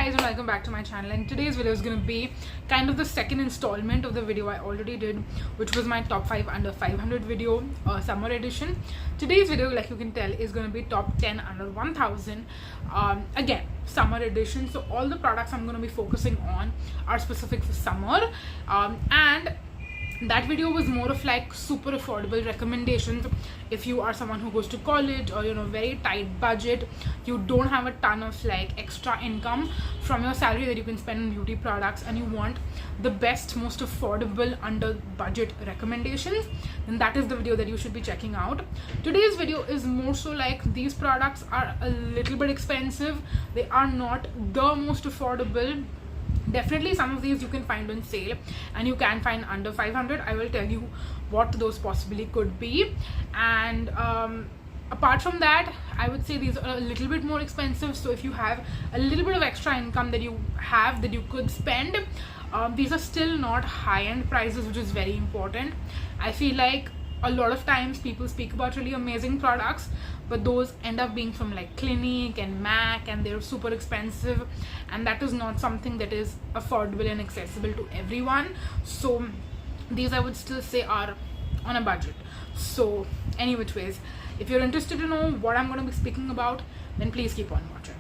guys, and welcome back to my channel. And today's video is going to be kind of the second installment of the video I already did, which was my top 5 under 500 video, summer edition. Today's video, like you can tell, is going to be top 10 under 1000, again summer edition. So all the products I'm going to be focusing on are specific for summer, and that video was more of like super affordable recommendations if you are someone who goes to college, or very tight budget, you don't have a ton of like extra income from your salary that you can spend on beauty products, and you want the best, most affordable under budget recommendations, then that is the video that you should be checking out. Today's video is more so like these products are a little bit expensive, they are not the most affordable. Definitely some of these you can find on sale and you can find under 500. I will tell you what those possibly could be. And apart from that, I would say these are a little bit more expensive. So if you have a little bit of extra income that you have that you could spend, these are still not high-end prices, which is very important. I feel like a lot of times people speak about really amazing products, but those end up being from like Clinique and MAC, and they're super expensive, and that is not something that is affordable and accessible to everyone. So these I would still say are on a budget. So any which ways, if you're interested to know what I'm going to be speaking about, then please keep on watching.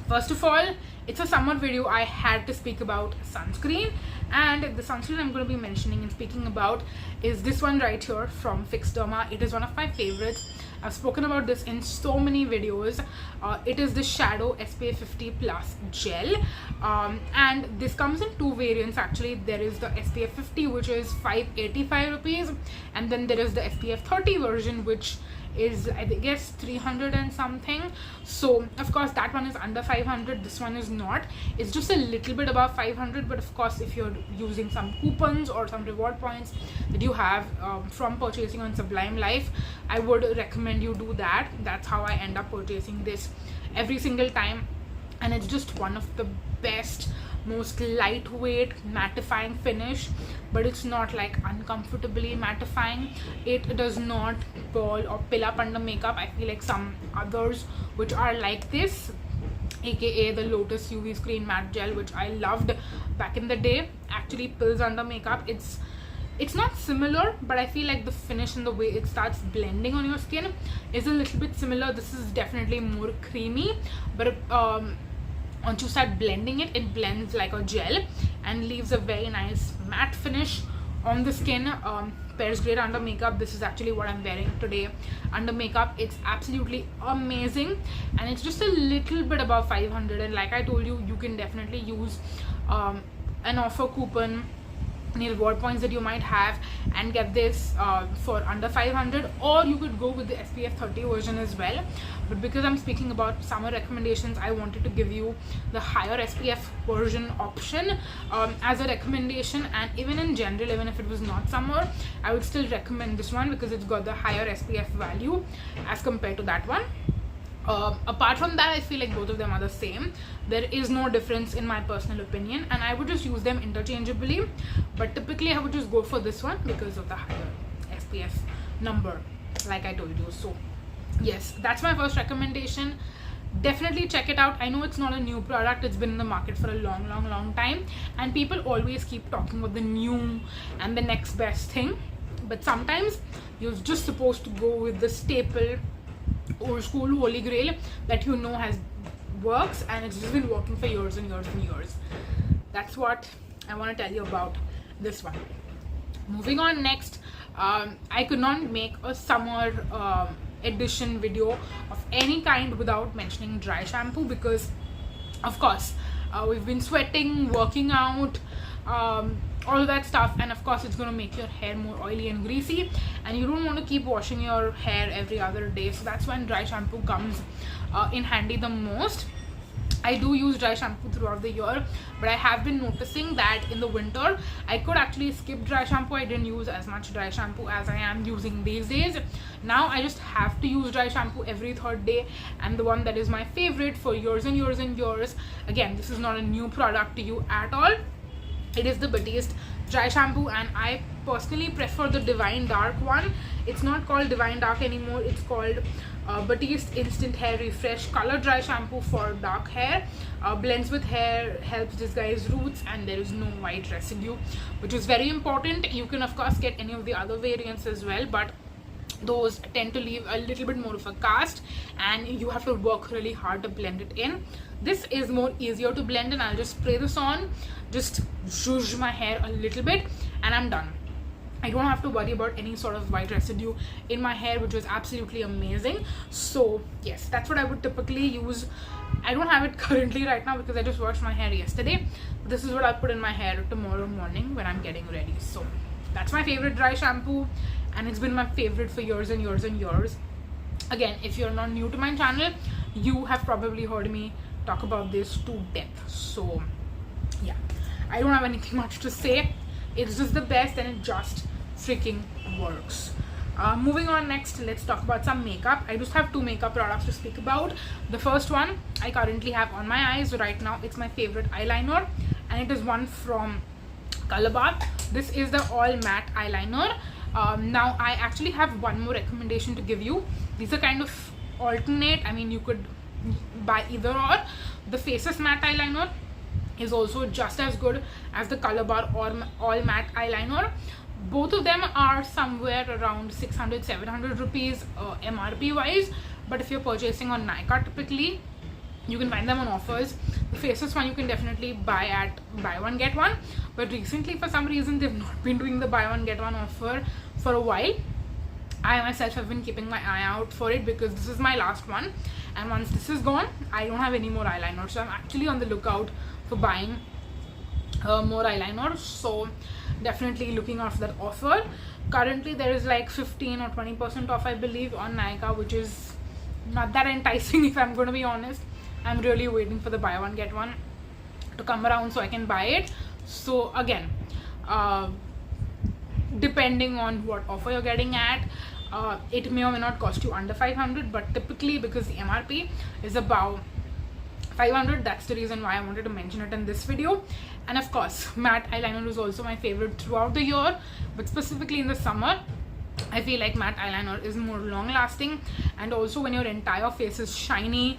First of all, it's a summer video. I had to speak about sunscreen, and the sunscreen I'm going to be mentioning and speaking about is this one right here from Derma. It is one of my favorites. I've spoken about this in so many videos. It is the Shadow SPF 50 Plus Gel, and this comes in two variants actually. There is the SPF 50, which is 585 rupees, and then there is the SPF 30 version, which is I guess 300 and something. So of course that one is under 500, this one is not. It's just a little bit above 500, but of course if you're using some coupons or some reward points that you have from purchasing on Sublime Life, I would recommend you do that. That's how I end up purchasing this every single time, and it's just one of the best, most lightweight mattifying finish, but it's not like uncomfortably mattifying. It does not curl or pill up under makeup. I feel like some others which are like this, aka the Lotus UV Screen Matte Gel, which I loved back in the day, actually pills under makeup. It's not similar, but I feel like the finish and the way it starts blending on your skin is a little bit similar. This is definitely more creamy, but once you start blending it, it blends like a gel and leaves a very nice matte finish on the skin. Pairs great under makeup. This is actually what I'm wearing today under makeup. It's absolutely amazing, and it's just a little bit above 500. And like I told you, you can definitely use an offer coupon, any reward points that you might have, and get this for under 500, or you could go with the SPF 30 version as well. But because I'm speaking about summer recommendations, I wanted to give you the higher SPF version option as a recommendation. And even in general, even if it was not summer, I would still recommend this one because it's got the higher SPF value as compared to that one. Apart from that, I feel like both of them are the same. There is no difference in my personal opinion, and I would just use them interchangeably, but typically I would just go for this one because of the higher SPF number, like I told you. So yes, that's my first recommendation. Definitely check it out. I know it's not a new product, it's been in the market for a long time, and people always keep talking about the new and the next best thing, but sometimes you're just supposed to go with the staple old school holy grail that has works, and it's just been working for years and years and years. That's what I want to tell you about this one. Moving on next, I could not make a summer edition video of any kind without mentioning dry shampoo, because of course we've been sweating, working out, all that stuff, and of course it's going to make your hair more oily and greasy, and you don't want to keep washing your hair every other day. So that's when dry shampoo comes in handy the most. I do use dry shampoo throughout the year, but I have been noticing that in the winter I could actually skip dry shampoo. I didn't use as much dry shampoo as I am using these days. Now I just have to use dry shampoo every third day, and the one that is my favorite for years and years and years, again, this is not a new product to you at all. It is the Batiste Dry Shampoo, and I personally prefer the Divine Dark one. It's not called Divine Dark anymore, it's called Batiste Instant Hair Refresh Color Dry Shampoo for dark hair. Blends with hair, helps disguise roots, and there is no white residue, which is very important. You can of course get any of the other variants as well, but those tend to leave a little bit more of a cast and you have to work really hard to blend it in. This is more easier to blend in. I'll just spray this on, just zhuzh my hair a little bit, and I'm done. I don't have to worry about any sort of white residue in my hair, which was absolutely amazing. So yes, that's what I would typically use. I don't have it currently right now because I just washed my hair yesterday. This is what I'll put in my hair tomorrow morning when I'm getting ready. So that's my favorite dry shampoo, and it's been my favorite for years and years and years. Again, if you're not new to my channel, you have probably heard me talk about this to death. So yeah, I don't have anything much to say. It's just the best and it just freaking works. Moving on, next let's talk about some makeup. I just have two makeup products to speak about. The first one I currently have on my eyes right now. It's my favorite eyeliner, and it is one from Color. This is the all matte eyeliner. Now I actually have one more recommendation to give you. These are kind of alternate. I mean, you could buy either or. The Faces matte eyeliner is also just as good as the Color or all matte eyeliner. Both of them are somewhere around 600-700 rupees MRP wise, but if you're purchasing on Nykaa, typically you can find them on offers. The Faces one you can definitely buy at buy one get one, but recently for some reason they've not been doing the buy one get one offer for a while. I myself have been keeping my eye out for it because this is my last one, and once this is gone I don't have any more eyeliner, so I'm actually on the lookout for buying more eyeliner. So definitely looking out for that offer. Currently there is like 15 or 20% off I believe on Nykaa, which is not that enticing if I'm going to be honest. I'm really waiting for the buy one get one to come around so I can buy it. So again, depending on what offer you're getting at, it may or may not cost you under 500, but typically because the MRP is about 500, that's the reason why I wanted to mention it in this video. And of course, matte eyeliner is also my favorite throughout the year, but specifically in the summer I feel like matte eyeliner is more long lasting. And also when your entire face is shiny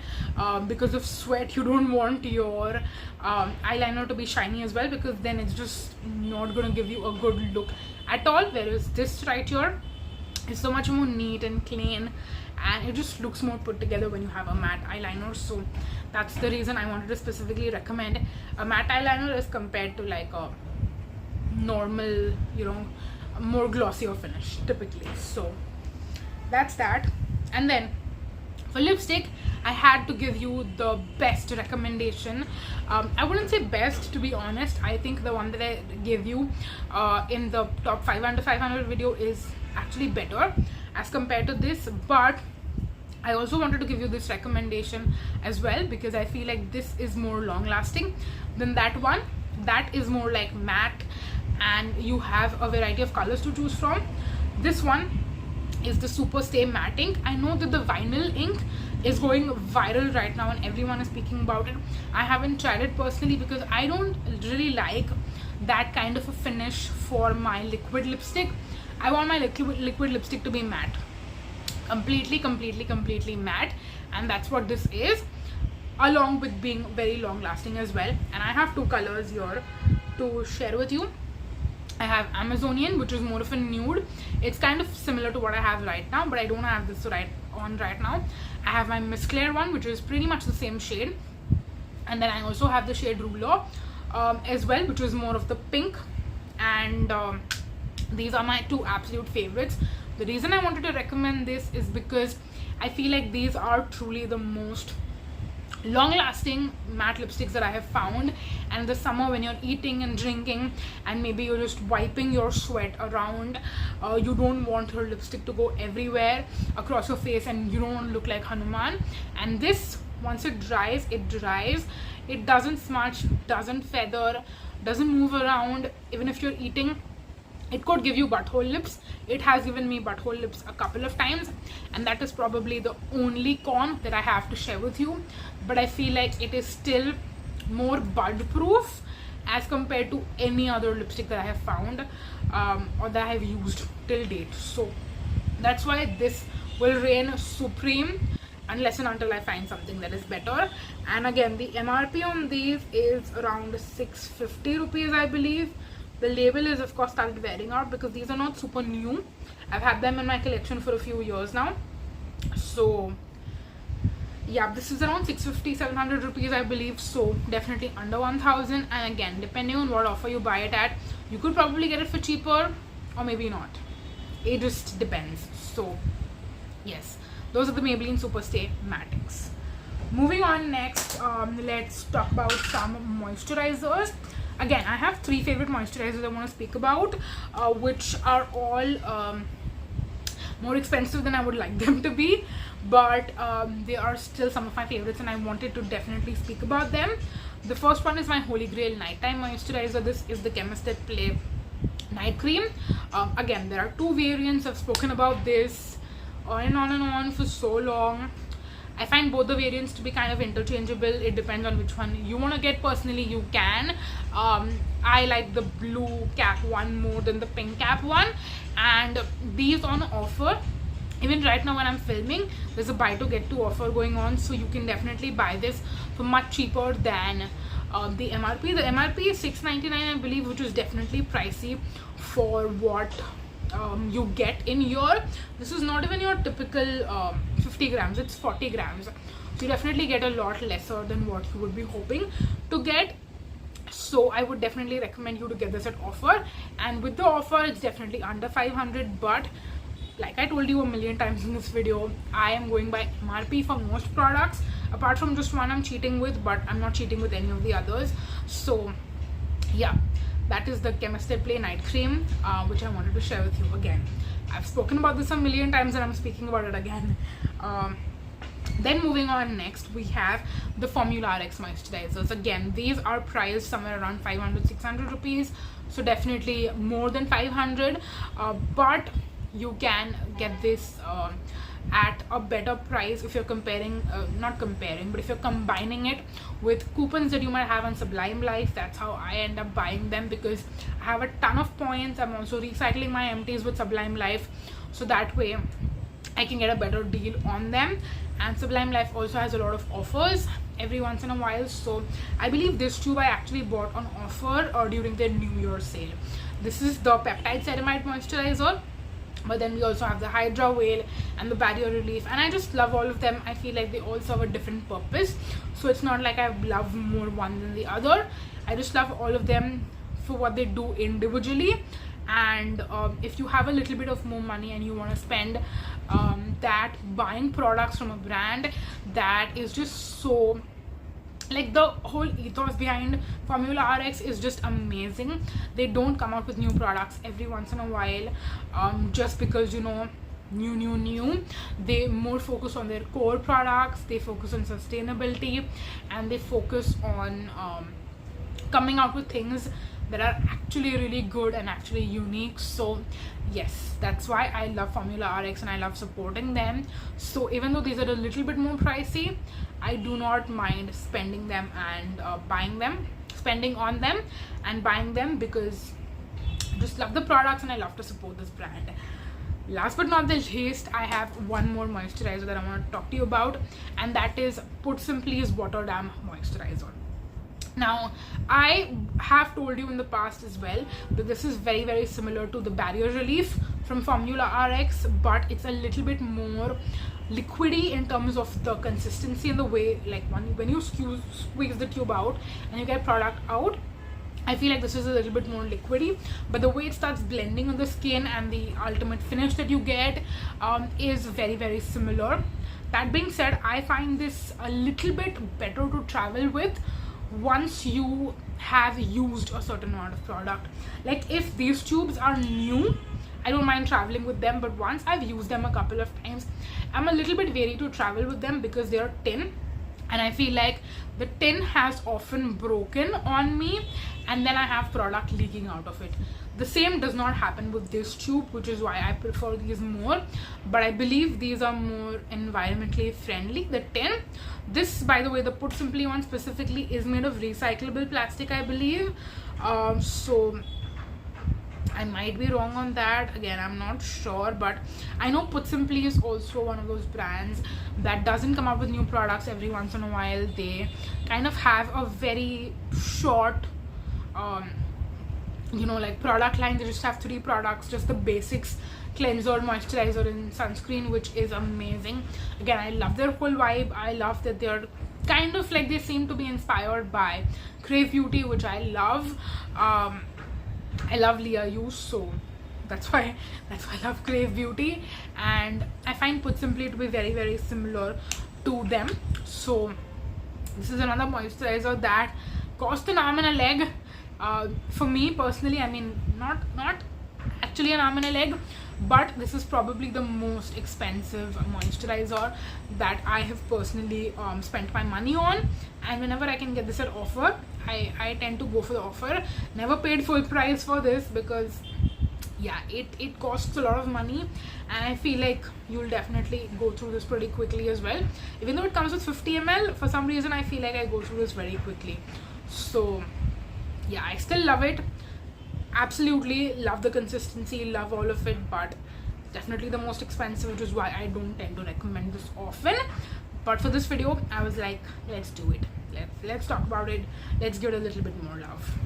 because of sweat, you don't want your eyeliner to be shiny as well, because then it's just not going to give you a good look at all. Whereas this right here is so much more neat and clean, and it just looks more put together when you have a matte eyeliner. So that's the reason I wanted to specifically recommend a matte eyeliner as compared to like a normal, you know, more glossier finish typically. So that's that. And then for lipstick, I had to give you the best recommendation. I wouldn't say best, to be honest. I think the one that I gave you in the top 5 under 500 video is actually better as compared to this, but I also wanted to give you this recommendation as well because I feel like this is more long lasting than that one. That is more like matte and you have a variety of colors to choose from. This one is the Super Stay Matte ink. I know that the vinyl ink is going viral right now and everyone is speaking about it. I haven't tried it personally because I don't really like that kind of a finish for my liquid lipstick. I want my liquid lipstick to be matte, completely matte, and that's what this is, along with being very long lasting as well. And I have two colors here to share with you. I have Amazonian, which is more of a nude. It's kind of similar to what I have right now, but I don't have this right now. I have my Miss Claire one, which is pretty much the same shade, and then I also have the shade Ruler as well, which is more of the pink. And these are my two absolute favorites. The reason I wanted to recommend this is because I feel like these are truly the most long-lasting matte lipsticks that I have found. And in the summer, when you're eating and drinking and maybe you're just wiping your sweat around, you don't want your lipstick to go everywhere across your face and you don't want to look like Hanuman. And this, once it dries, it doesn't smudge, doesn't feather, doesn't move around. Even if you're eating, it could give you butthole lips. It has given me butthole lips a couple of times, and that is probably the only con that I have to share with you. But I feel like it is still more bud proof as compared to any other lipstick that I have found or that I have used till date. So that's why this will reign supreme unless and until I find something that is better. And again, the MRP on these is around 650 rupees, I believe. The label is of course started wearing out because these are not super new. I've had them in my collection for a few years now. So yeah, this is around 650-700 rupees, I believe. So definitely under 1000. And again, depending on what offer you buy it at, you could probably get it for cheaper or maybe not. It just depends. So yes, those are the Maybelline Superstay Mattix. Moving on next, let's talk about some moisturizers. Again, I have 3 favorite moisturizers I want to speak about, which are all more expensive than I would like them to be, but they are still some of my favorites and I wanted to definitely speak about them. The first one is my Holy Grail Nighttime Moisturizer. This is the Chemist Play Night Cream. Again, there are 2 variants. I've spoken about this on and on for so long. I find both the variants to be kind of interchangeable. It depends on which one you want to get. Personally, you can. I like the blue cap one more than the pink cap one, and these on offer. Even right now when I'm filming, there's a buy to get 2 offer going on, so you can definitely buy this for much cheaper than the MRP. The MRP is $6.99, I believe, which is definitely pricey for what you get in here. This is not even your typical 50 grams, it's 40 grams. So you definitely get a lot lesser than what you would be hoping to get. So I would definitely recommend you to get this at offer, and with the offer it's definitely under 500. But like I told you a million times in this video, I am going by MRP for most products. Apart from just one I'm cheating with, but I'm not cheating with any of the others. So yeah, that is the Chemist Play Night Cream, which I wanted to share with you. Again, I've spoken about this a million times and I'm speaking about it again. Then moving on, next we have the Formularx Moisturizers. Again, these are priced somewhere around 500-600 rupees, so definitely more than 500, but you can get this at a better price if you're comparing, not comparing, but if you're combining it with coupons that you might have on Sublime Life. That's how I end up buying them, because I have a ton of points. I'm also recycling my empties with Sublime Life, so that way I can get a better deal on them. And Sublime Life also has a lot of offers every once in a while. So I believe this tube I actually bought on offer during their New Year sale. This is the Peptide Ceramide Moisturizer, but then we also have the Hydra Veil and the Barrier Relief, and I just love all of them. I feel like they all serve a different purpose, so it's not like I love more one than the other. I just love all of them for what they do individually. And if you have a little bit of more money and you want to spend that buying products from a brand that is just so, like, the whole ethos behind Formularx is just amazing. They don't come out with new products every once in a while just because, you know, new. They more focus on their core products, they focus on sustainability, and they focus on coming out with things that are actually really good and actually unique. So yes, that's why I love Formularx and I love supporting them. So even though these are a little bit more pricey, I do not mind spending them and spending on them and buying them, because I just love the products and I love to support this brand. Last but not the least, I have one more moisturizer that I want to talk to you about, and that is Put Simply's Water Dam Moisturizer. Now, I have told you in the past as well that this is very similar to the Barrier Relief from Formularx, but it's a little bit more liquidy in terms of the consistency and the way, like, when you squeeze the tube out and you get product out, I feel like this is a little bit more liquidy, but the way it starts blending on the skin and the ultimate finish that you get is very similar. That being said, I find this a little bit better to travel with once you have used a certain amount of product. Like, if these tubes are new, I don't mind traveling with them, but once I've used them a couple of times, I'm a little bit wary to travel with them because they're tin, and I feel like the tin has often broken on me and then I have product leaking out of it. The same does not happen with this tube, which is why I prefer these more, but I believe these are more environmentally friendly. The tin, this, by the way, the Put Simply one specifically, is made of recyclable plastic, I believe. So I might be wrong on that, again I'm not sure, but I know Put Simply is also one of those brands that doesn't come up with new products every once in a while. They kind of have a very short you know, like product line. They just have 3 products, just the basics: cleanser, moisturizer and sunscreen, which is amazing. Again, I love their whole vibe. I love that they're kind of like, they seem to be inspired by Crave Beauty, which I love. I love Leah Use, so that's why I love Crave Beauty, and I find Put Simply to be very, very similar to them. So this is another moisturizer that cost an arm and a leg. For me personally, I mean, not actually an arm and a leg, but this is probably the most expensive moisturizer that I have personally spent my money on. And whenever I can get this at offer, I tend to go for the offer. Never paid full price for this because yeah, it costs a lot of money, and I feel like you'll definitely go through this pretty quickly as well. Even though it comes with 50 ml, for some reason I feel like I go through this very quickly. So yeah, I still love it. Absolutely love the consistency, love all of it, but definitely the most expensive, which is why I don't tend to recommend this often. But for this video, I was like, let's do it. Let's talk about it. Let's give it a little bit more love.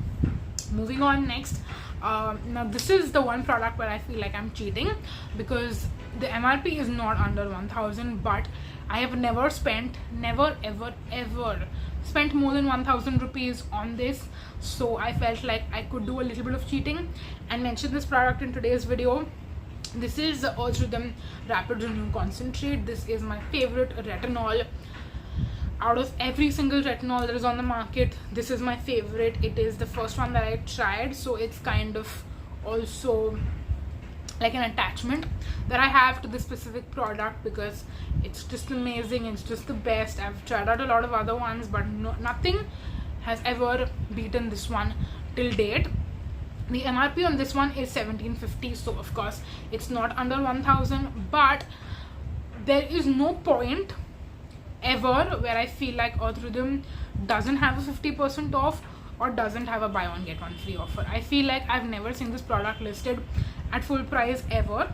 Moving on next. Now this is the one product where I feel like I'm cheating, because the MRP is not under 1000, but I have never ever spent more than 1000 rupees on this. So I felt like I could do a little bit of cheating and mention this product in today's video. This is the Earth Rhythm Rapid Renew Concentrate. This is my favorite retinol. Out of every single retinol that is on the market, this is my favorite. It is the first one that I tried, so it's kind of also like an attachment that I have to this specific product, because it's just amazing. It's just the best. I've tried out a lot of other ones, but nothing has ever beaten this one till date. The MRP on this one is 1750, so of course it's not under 1000, but there is no point ever where I feel like Earth Rhythm doesn't have a 50% off or doesn't have a buy one get one free offer. I feel like I've never seen this product listed at full price ever.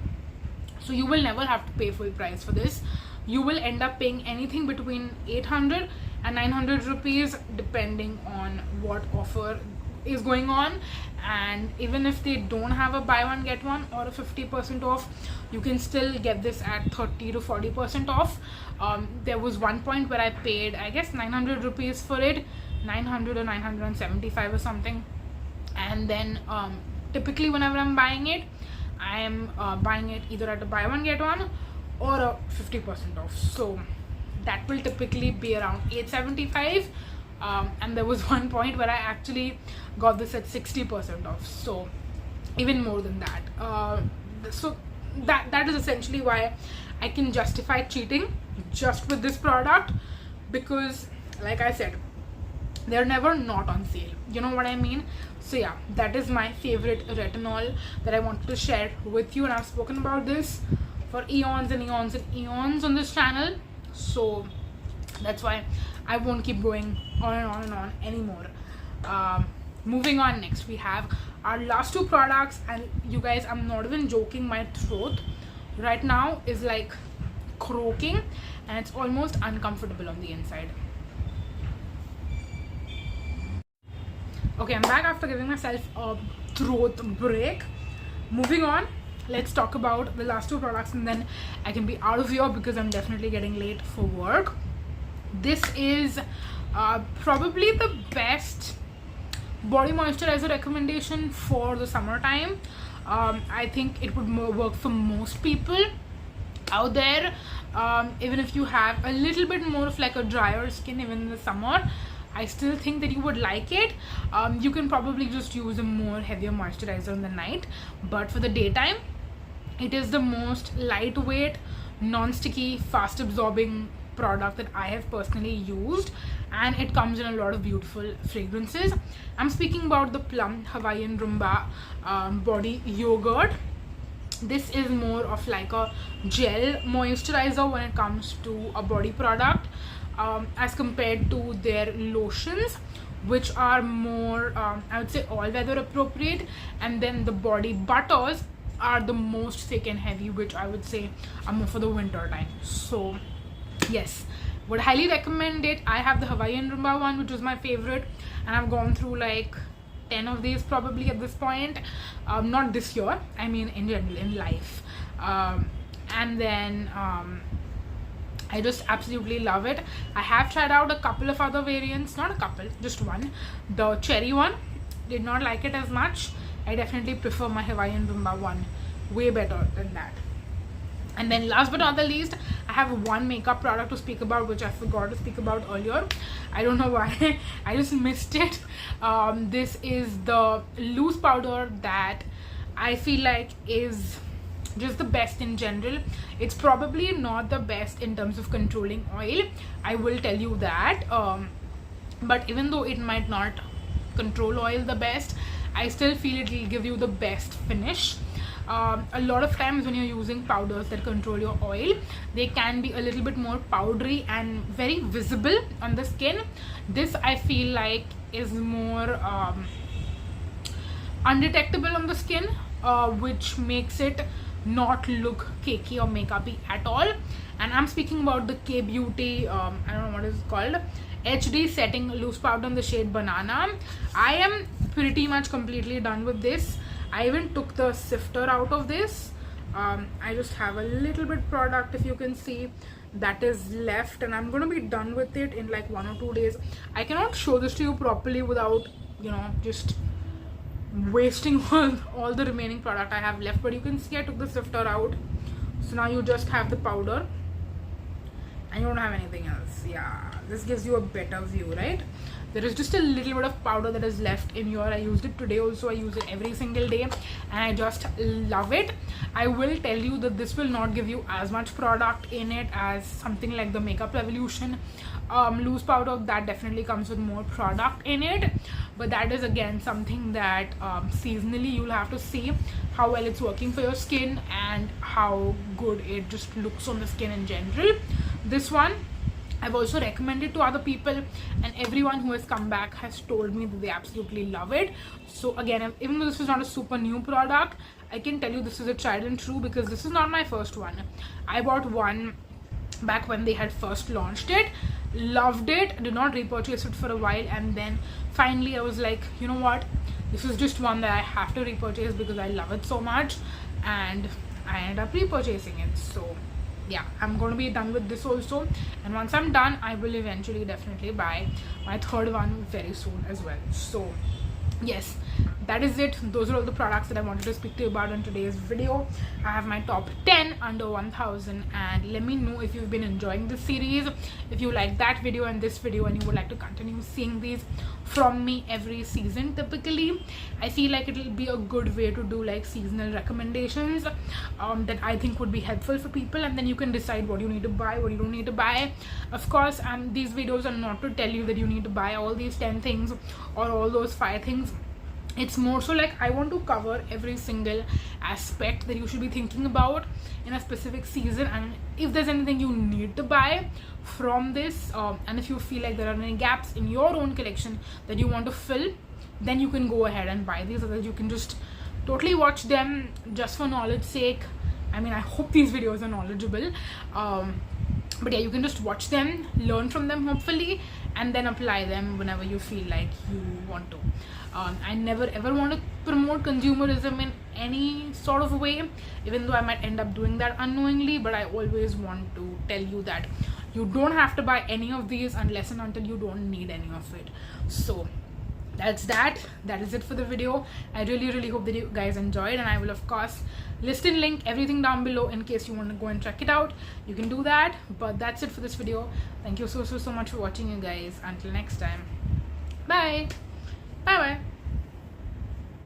So you will never have to pay full price for this. You will end up paying anything between 800 and 900 rupees depending on what offer is going on. And even if they don't have a buy one get one or a 50% off, you can still get this at 30 to 40% off. There was one point where I paid, I guess, 900 rupees for it, 900 or 975 or something. And then typically whenever I'm buying it, I am buying it either at a buy one get one or a 50% off. So that will typically be around 875. And there was one point where I actually got this at 60% off, so even more than that. So that is essentially why I can justify cheating just with this product, because like I said, they're never not on sale, you know what I mean? So yeah, that is my favorite retinol that I wanted to share with you, and I've spoken about this for eons and eons and eons on this channel, so that's why I won't keep going on and on and on anymore. Moving on, next we have our last 2 products, and you guys, I'm not even joking, my throat right now is like croaking and it's almost uncomfortable on the inside. Okay, I'm back after giving myself a throat break. Moving on, let's talk about the last 2 products and then I can be out of here because I'm definitely getting late for work. This is probably the best body moisturizer recommendation for the summertime. I think it would work for most people out there. Even if you have a little bit more of like a drier skin even in the summer, I still think that you would like it. You can probably just use a more heavier moisturizer in the night, but for the daytime it is the most lightweight, non-sticky, fast absorbing product that I have personally used, and it comes in a lot of beautiful fragrances. I'm speaking about the Plum Hawaiian Rumba body yogurt. This is more of like a gel moisturizer when it comes to a body product. as compared to their lotions, which are more I would say all weather appropriate, and then the body butters are the most thick and heavy, which I would say are more for the winter time. So yes, would highly recommend it. I have the Hawaiian Rumba one, which was my favorite, and I've gone through like 10 of these probably at this point. Not this year, I mean in general in life. And then I just absolutely love it. I have tried out a couple of other variants, not a couple, just one. The cherry one, did not like it as much. I definitely prefer my Hawaiian Rumba one way better than that. And then last but not the least, I have one makeup product to speak about, which I forgot to speak about earlier. I don't know why. I just missed it. This is the loose powder that I feel like is just the best in general. It's probably not the best in terms of controlling oil, I will tell you that. But even though it might not control oil the best, I still feel it will give you the best finish. A lot of times when you're using powders that control your oil, they can be a little bit more powdery and very visible on the skin. This I feel like is more undetectable on the skin, which makes it not look cakey or makeupy at all. And I'm speaking about the K Beauty I don't know what it's called, HD setting loose powder in the shade Banana. I am pretty much completely done with this. I even took the sifter out of this. I just have a little bit product, if you can see, that is left, and I'm gonna be done with it in like 1 or 2 days. I cannot show this to you properly without, you know, just wasting all the remaining product I have left. But you can see I took the sifter out, so now you just have the powder and you don't have anything else. Yeah, this gives you a better view, right? There is just a little bit of powder that is left in here. I used it today also. I use it every single day and I just love it. I will tell you that this will not give you as much product in it as something like the Makeup Revolution loose powder. That definitely comes with more product in it, but that is again something that seasonally you'll have to see how well it's working for your skin and how good it just looks on the skin in general. This one I've also recommended to other people, and everyone who has come back has told me that they absolutely love it. So again, even though this is not a super new product, I can tell you this is a tried and true, because this is not my first one. I bought one back when they had first launched it, loved it, did not repurchase it for a while, and then finally I was like, you know what, this is just one that I have to repurchase because I love it so much, and I ended up repurchasing it. So yeah, I'm going to be done with this also, and once I'm done I will eventually definitely buy my third one very soon as well. So yes, that is it. Those are all the products that I wanted to speak to you about in today's video. I have my top 10 under 1000, and let me know if you've been enjoying this series, if you like that video and this video and you would like to continue seeing these from me every season. Typically I feel like it will be a good way to do like seasonal recommendations that I think would be helpful for people, and then you can decide what you need to buy, what you don't need to buy. Of course, these videos are not to tell you that you need to buy all these 10 things or all those 5 things. It's more so like I want to cover every single aspect that you should be thinking about in a specific season, and if there's anything you need to buy from this, and if you feel like there are any gaps in your own collection that you want to fill, then you can go ahead and buy these. Otherwise you can just totally watch them just for knowledge sake. I mean, I hope these videos are knowledgeable, but yeah, you can just watch them, learn from them hopefully, and then apply them whenever you feel like you want to. I never ever want to promote consumerism in any sort of way, even though I might end up doing that unknowingly, but I always want to tell you that you don't have to buy any of these unless and until you don't need any of it. So that is it for the video. I really hope that you guys enjoyed, and I will of course list and link everything down below in case you want to go and check it out. You can do that, but that's it for this video. Thank you so much for watching, you guys. Until next time, bye bye.